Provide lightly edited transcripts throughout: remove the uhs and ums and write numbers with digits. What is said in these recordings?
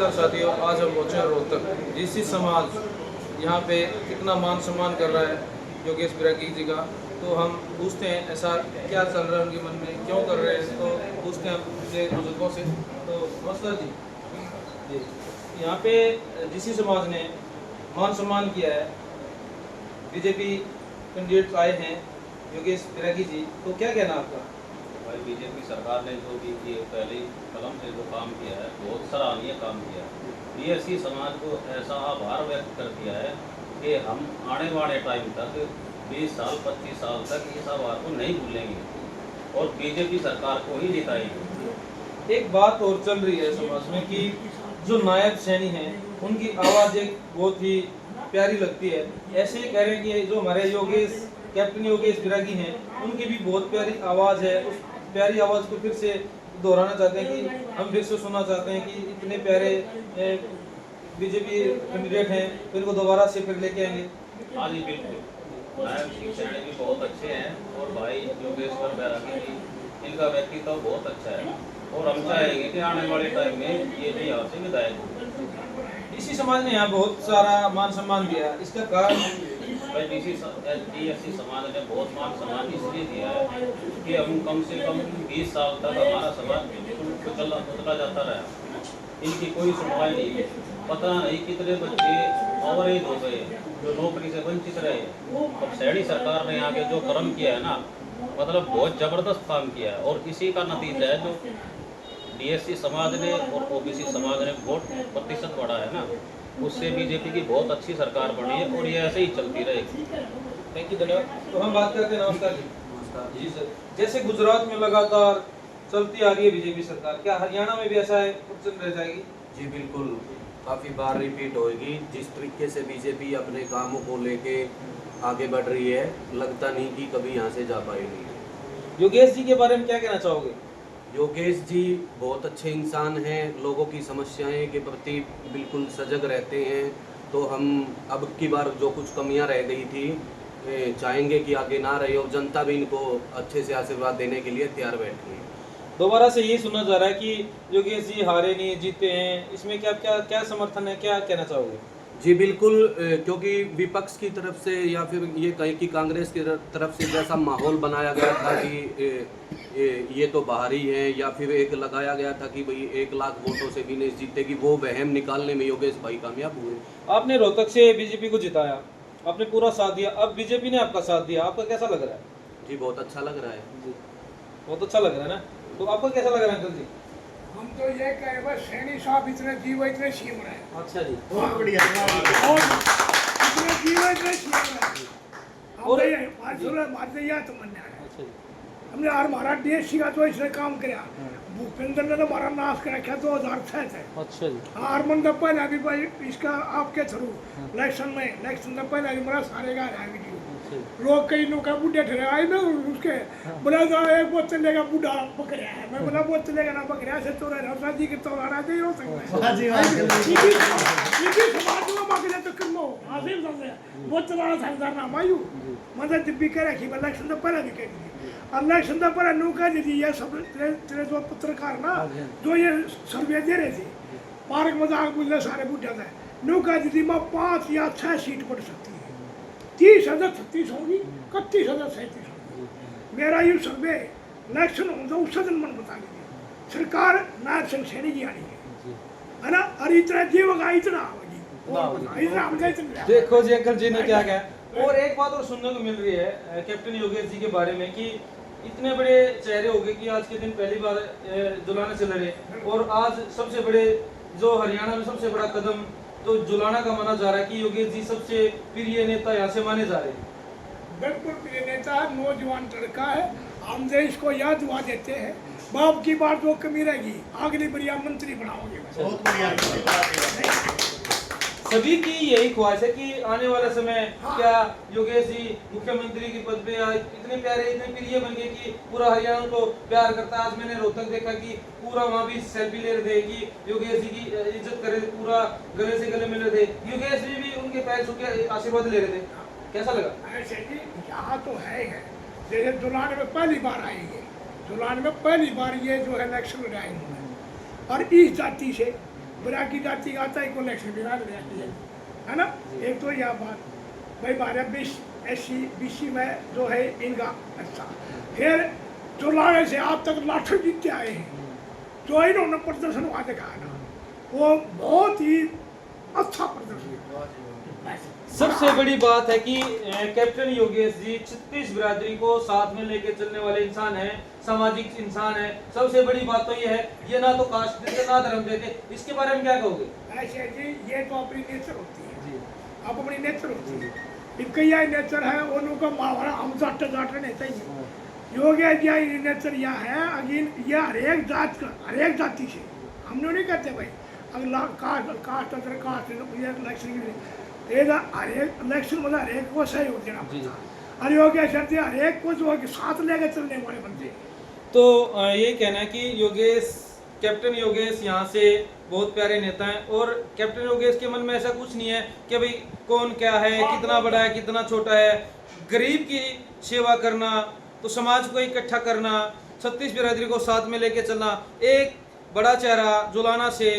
नमस्कार साथियों, आज हम पहुँचे हैं रोहतक। जीसी समाज यहाँ पे कितना मान सम्मान कर रहा है योगेश बिरागी जी का, तो हम पूछते हैं ऐसा क्या चल रहा है उनके मन में, क्यों कर रहे हैं, तो पूछते हैं उनसे बुजुर्गों से। तो नमस्कार जी। यहाँ पे जीसी समाज ने मान सम्मान किया है, बीजेपी कैंडिडेट आए हैं योगेश बिरागी जी, तो क्या कहना आपका? भाई बीजेपी सरकार ने जो भी ये पहले कदम से जो काम किया है बहुत सराहनीय काम किया है। बीएससी समाज को ऐसा आभार व्यक्त कर दिया है कि हम आने वाले टाइम तक 20 साल 25 साल तक इस आभार को नहीं भूलेंगे और बीजेपी सरकार को ही जिताएंगे। एक बात और चल रही है समाज में कि जो नायब सैनी हैं उनकी आवाज़ एक बहुत ही प्यारी लगती है। ऐसे ही कह रहे हैं कि जो हमारे कैप्टन योगेश बिरागी हैं उनकी भी बहुत प्यारी आवाज़ है। उस प्यारी आवाज़ को फिर से दोहराना चाहते हैं कि हम फिर से सुनना चाहते हैं कि इतने प्यारे बीजेपी कैंडिडेट हैं, तो इनको दोबारा से फिर लेके आएंगे। हाँ जी बिल्कुल, नायब शिक्षण भी बहुत अच्छे हैं और भाई योगेश्वर बिरागी जी इनका व्यक्तित्व बहुत अच्छा है और हम चाहेंगे कि आने वाले टाइम में ये भी यहाँ से विधायक हो। इसी समाज ने यहाँ बहुत सारा मान सम्मान दिया, इसका कारण भाई बीएससी समाज ने बहुत मान सम्मान इसलिए दिया है कि हम कम से कम 20 साल तक हमारा समाज बदला जाता रहा, इनकी कोई सुनवाई नहीं है। पता नहीं कितने बच्चे ओवरेज हो गए जो नौकरी से वंचित रहे। अब सैनी सरकार ने आगे जो कर्म किया है ना, मतलब बहुत ज़बरदस्त काम किया है और इसी का नतीजा है जो बीएससी समाज ने और ओबीसी समाज ने वोट प्रतिशत बढ़ा है ना, उससे बीजेपी की बहुत अच्छी सरकार बनी है और ये ऐसे ही चलती रहेगी। थैंक यू, धन्यवाद। तो हम बात करते हैं, नमस्कार जी। नमस्कार जी सर। जैसे गुजरात में लगातार चलती आ रही है बीजेपी सरकार, क्या हरियाणा में भी ऐसा है कुछ रह जाएगी? जी बिल्कुल, काफ़ी बार रिपीट होएगी। जिस तरीके से बीजेपी अपने कामों को लेके आगे बढ़ रही है, लगता नहीं कि कभी यहाँ से जा पाएगी। योगेश जी के बारे में क्या कहना चाहोगे? योगेश जी बहुत अच्छे इंसान हैं, लोगों की समस्याएं के प्रति बिल्कुल सजग रहते हैं। तो हम अब की बार जो कुछ कमियां रह गई थी चाहेंगे कि आगे ना रहे और जनता भी इनको अच्छे से आशीर्वाद देने के लिए तैयार बैठी है। दोबारा से ये सुना जा रहा है कि योगेश जी हारे नहीं जीते हैं, इसमें क्या समर्थन है, क्या कहना चाहोगे? जी बिल्कुल, क्योंकि विपक्ष की तरफ से या फिर ये कहीं की कांग्रेस की तरफ से जैसा माहौल बनाया गया था कि ये तो बाहरी है, या फिर एक लगाया गया था कि भाई 1 लाख वोटों से भी नहीं जीतेगी, वो वहम निकालने में योगेश भाई कामयाब हुए। आपने रोहतक से बीजेपी को जिताया, आपने पूरा साथ दिया, अब बीजेपी ने आपका साथ दिया, आपका कैसा लग रहा है? जी बहुत अच्छा लग रहा है। जी बहुत अच्छा लग रहा है ना, तो आपको कैसा लग रहा है अंकल जी? हम तो ये कहे बस सैनी साहब इतने जीव इतने सीम रहे। अच्छा जी, बहुत बढ़िया। और इतने जीव इतने सीम रहे। और ये मारते या तो मन है। अच्छा जी, हमने यार हमारा देश का तो इसने काम किया। भूपेंद्र ने तो हमारा नाश कर रखा 2006 से। अच्छा जी, हारमोन तो पहले अभी भाई इसका आपके थ्रू इलेक्शन तो पहले अभी मेरा सारे का रहा वीडियो। लोग कई लोग का बुढ़े ठहरे आए ना उसके बोला था एक वो चलेगा बुढ़ा पकड़िया है। मैं बोला वो चलेगा ना पकड़िया से तो रहा जी के तो रहा नहीं हो सकता है। जी समाज में मांगने तो करो हासिल कर ले वो चलाना सरदार ना मायू मतलब जब भी करे कि इलेक्शन तो पहले भी करेंगे। इलेक्शन तो पहले नौका जी ये सब तेरे जो पत्रकार ना जो ये सर्वे दे रहे थे पार्क में जाकर पूछ ले सारे बुढ़े थे नौका जी में 5 या 6 सीट बढ़ सकती है। 30,036 होगी, 31,037 होगी। मेरा ये सर्वे इलेक्शन होगा उससे दिन मन बता दीजिए सरकार नायब सिंह सैनी जी आनी है ना, और इतना जीवगा इतना देखो जी अंकल जी ने क्या कहा। और एक बात और सुनने को मिल रही है कैप्टन योगेश जी के बारे में कि इतने बड़े चेहरे हो गए कि आज के दिन पहली बार जुलाना से लड़े, और आज सबसे बड़े जो हरियाणा में सबसे बड़ा कदम तो जुलाना का माना जा रहा है कि योगेश जी सबसे प्रिय नेता यहाँ से माने जा रहे हैं। बिल्कुल प्रिय नेता है, नौजवान लड़का है। हम देश को याद दुआ देते हैं, बाप की बात वो कमी रहेगी, अगली बढ़िया मंत्री बनाओगे। बहुत बढ़िया। सभी की यही ख्वाहिश है कि आने वाला समय क्या योगेश जी मुख्यमंत्री के पद पे इतने प्यारे इतने प्रिय बन गए कि पूरा हरियाणा को प्यार करता है। आज मैंने रोहतक देखा कि पूरा वहाँ भी सेल्फी ले रहे थे कि योगेश जी की इज्जत करे, पूरा गले से गले मिल रहे थे। योगेश जी भी उनके पैर छू के आशीर्वाद ले रहे थे, कैसा लगा? ऐसे जी यहाँ तो है जैसे दुलान में पहली बार आएंगे, दुलान में पहली बार ये जो है इलेक्शन लड़ाएंगे और इस जाति से बुराकी जाति का आता है, इलेक्शन बिगाड़ जाती है ना। एक तो यह बात भाई हमारे SC BC में जो है इनका अच्छा, फिर जो लाने से आप तक लाठर जीत के आए हैं, जो इन्होंने प्रदर्शन वहाँ दिखाया ना, वो बहुत ही अच्छा प्रदर्शन। सबसे बड़ी बात है कि कैप्टन योगेश जी छत्तीस बिरादरी को साथ में लेके चलने वाले इंसान हैं, सामाजिक इंसान है। सबसे बड़ी बात तो ये है, ये ना तो कास्ट देते ना धर्म देते, इसके बारे में क्या कहोगे? ऐसे जी ये तो अपनी नेचर होती है, आप अपनी नेचर होती है, इनका यह नेचर है, उनका मावरा हम जाट नहीं चाहिए। योगेश जी नेचर यह है, अगेन ये हरेक जात का, हरेक जाति से हमने नहीं कहते भाई अगला कास्ट अदर कास्ट इलेक्शन हरेक इलेक्शन मतलब हरेक को सहयोग देना पड़ता है। और योगेश जी हरेक को जो साथ लेकर चलने वाले बंदे। तो ये कहना है कि योगेश, कैप्टन योगेश यहाँ से बहुत प्यारे नेता हैं, और कैप्टन योगेश के मन में ऐसा कुछ नहीं है कि भाई कौन क्या है, कितना बड़ा है, कितना छोटा है। गरीब की सेवा करना, तो समाज को इकट्ठा करना, छत्तीस बिरादरी को साथ में लेके चलना, एक बड़ा चेहरा जुलाना से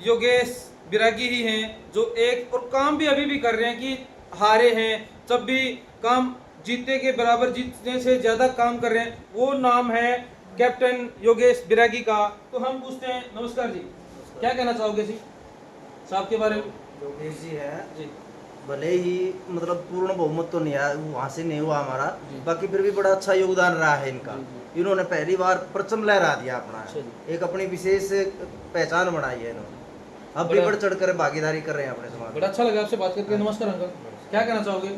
योगेश बिरागी ही हैं, जो एक और काम भी अभी भी कर रहे हैं कि हारे हैं तब भी काम जीते के बराबर, जीतने से ज़्यादा काम कर रहे हैं, वो नाम है कैप्टन योगेश बिरागी का। तो हम पूछते हैं, नमस्कार जी, क्या कहना चाहोगे जी साहब के बारे में? योगेश जी है जी, भले ही मतलब पूर्ण बहुमत तो नहीं आया, वहाँ से नहीं हुआ हमारा, बाकी फिर भी बड़ा अच्छा योगदान रहा है इनका। इन्होंने पहली बार परचम लहरा दिया अपना, एक अपनी विशेष पहचान बनाई है इन्होंने, अब भी बढ़ चढ़ कर भागीदारी कर रहे हैं अपने समाज। बड़ा अच्छा लगा आपसे बात करके। नमस्कार अंकल, क्या कहना चाहोगे?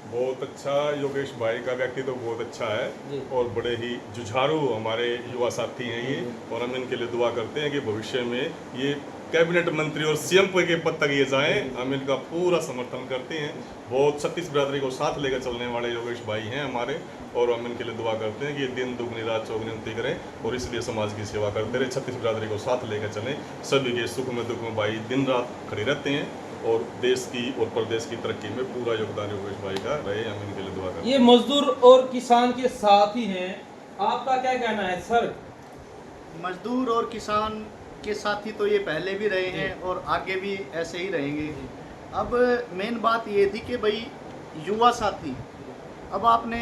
बहुत अच्छा, योगेश भाई का व्यक्तित्व तो बहुत अच्छा है जी। और बड़े ही जुझारू हमारे युवा साथी हैं ये, और हम इनके लिए दुआ करते हैं कि भविष्य में ये कैबिनेट मंत्री और CM के पद तक ये जाएं। हम इनका पूरा समर्थन करते हैं। बहुत छत्तीस बिरादरी को साथ लेकर चलने वाले योगेश भाई हैं हमारे, और हम इनके लिए दुआ करते हैं कि ये दिन दुगनी रात चौगनी उन्नति करें और इसलिए समाज की सेवा करते रहे, छत्तीस बिरादरी को साथ लेकर चलें। सभी के सुख में दुख में भाई दिन रात खड़े रहते हैं, और देश की और प्रदेश की तरक्की में पूरा योगदान योगेश भाई का रहे। हम इनके लिए दुआ करते हैं। ये मजदूर और किसान के साथ ही हैं, आपका क्या कहना है सर? मजदूर और किसान के साथी तो ये पहले भी रहे हैं और आगे भी ऐसे ही रहेंगे। अब मेन बात ये थी कि भाई युवा साथी, अब आपने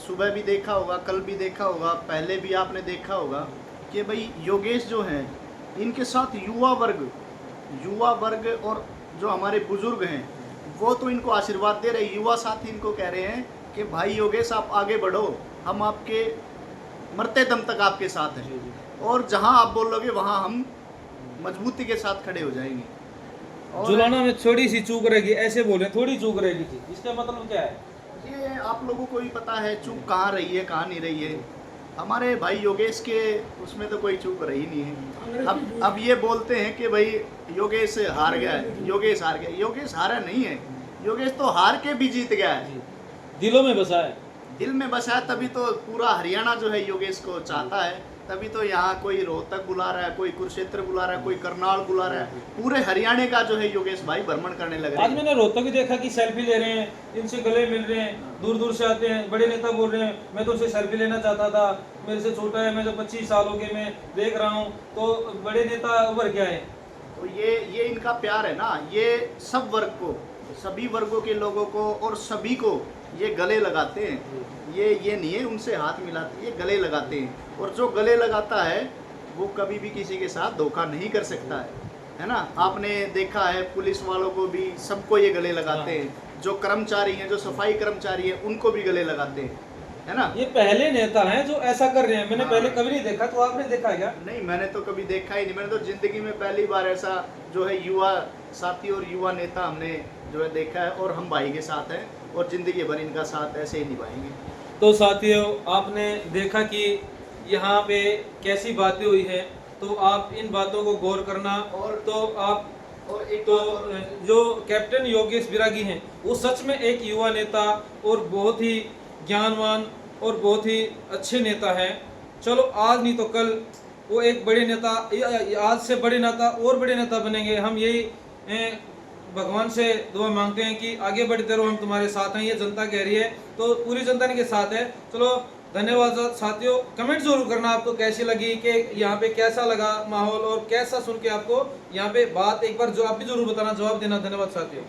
सुबह भी देखा होगा, कल भी देखा होगा, पहले भी आपने देखा होगा कि भाई योगेश जो हैं इनके साथ युवा वर्ग और जो हमारे बुजुर्ग हैं वो तो इनको आशीर्वाद दे रहे, युवा साथी इनको कह रहे हैं कि भाई योगेश आप आगे बढ़ो, हम आपके मरते दम तक आपके साथ हैं, और जहां आप बोलोगे वहां हम मजबूती के साथ खड़े हो जाएंगे। और जुलाना में थोड़ी सी चूक रहेगी, ऐसे बोले थोड़ी चूक रहेगी थी, इसका मतलब क्या है? ये आप लोगों को भी पता है चूक कहाँ रही है कहाँ नहीं रही है। हमारे भाई योगेश के उसमें तो कोई चूक रही नहीं है। अब ये बोलते हैं कि भाई योगेश हार गया है, योगेश हार गया। योगेश हारा नहीं है, योगेश तो हार के भी जीत गया है, दिलों में बसा है। दिल में बसा है, तभी तो पूरा हरियाणा जो है योगेश को चाहता है, तभी तो यहाँ कोई रोहतक बुला रहा है, कोई कुरुक्षेत्र बुला रहा है, कोई करनाल बुला रहा है, पूरे हरियाणा का जो है योगेश भाई भ्रमण करने लग रहे आज हैं। मैंने रोहतक भी देखा कि सेल्फी ले रहे हैं, इनसे गले मिल रहे हैं, दूर दूर से आते हैं। बड़े नेता बोल रहे हैं मैं तो उनसे सेल्फी लेना चाहता था, मेरे से छोटा है, मैं जो 25 साल हो गए मैं देख रहा हूँ। तो बड़े नेता उभर के आए। तो ये इनका प्यार है ना, ये सब वर्ग को, सभी वर्गों के लोगों को और सभी को ये गले लगाते हैं। ये नहीं है उनसे हाथ मिलाते, ये गले लगाते हैं, और जो गले लगाता है वो कभी भी किसी के साथ धोखा नहीं कर सकता है ना। आपने देखा है पुलिस वालों को भी, सबको ये गले लगाते हैं, जो कर्मचारी हैं, जो सफाई कर्मचारी हैं, उनको भी गले लगाते हैं, है ना। ये पहले नेता हैं जो ऐसा कर रहे हैं, मैंने पहले कभी नहीं देखा, तो आपने देखा क्या? नहीं, मैंने तो कभी देखा ही नहीं। मैंने तो जिंदगी में पहली बार ऐसा जो है युवा साथी और युवा नेता हमने जो है देखा है, और हम भाई के साथ हैं और जिंदगी भर इनका साथ ऐसे ही निभाएंगे। तो साथियों, आपने देखा कि यहाँ पे कैसी बातें हुई है, तो आप इन बातों को गौर करना। और तो आप और एक तो बात और- जो कैप्टन योगेश बिरागी हैं वो सच में एक युवा नेता और बहुत ही ज्ञानवान और बहुत ही अच्छे नेता हैं। चलो आज नहीं तो कल वो एक बड़े नेता, आज से बड़े नेता और बड़े नेता बनेंगे। हम यही भगवान से दुआ मांगते हैं कि आगे बढ़ते रहो, हम तुम्हारे साथ हैं, ये जनता कह रही है, तो पूरी जनता इनके साथ है। चलो धन्यवाद साथियों। कमेंट जरूर करना आपको कैसी लगी, कि यहाँ पे कैसा लगा माहौल और कैसा सुन के आपको यहाँ पे बात, एक बार जो आप भी जरूर बताना, जवाब देना। धन्यवाद साथियों।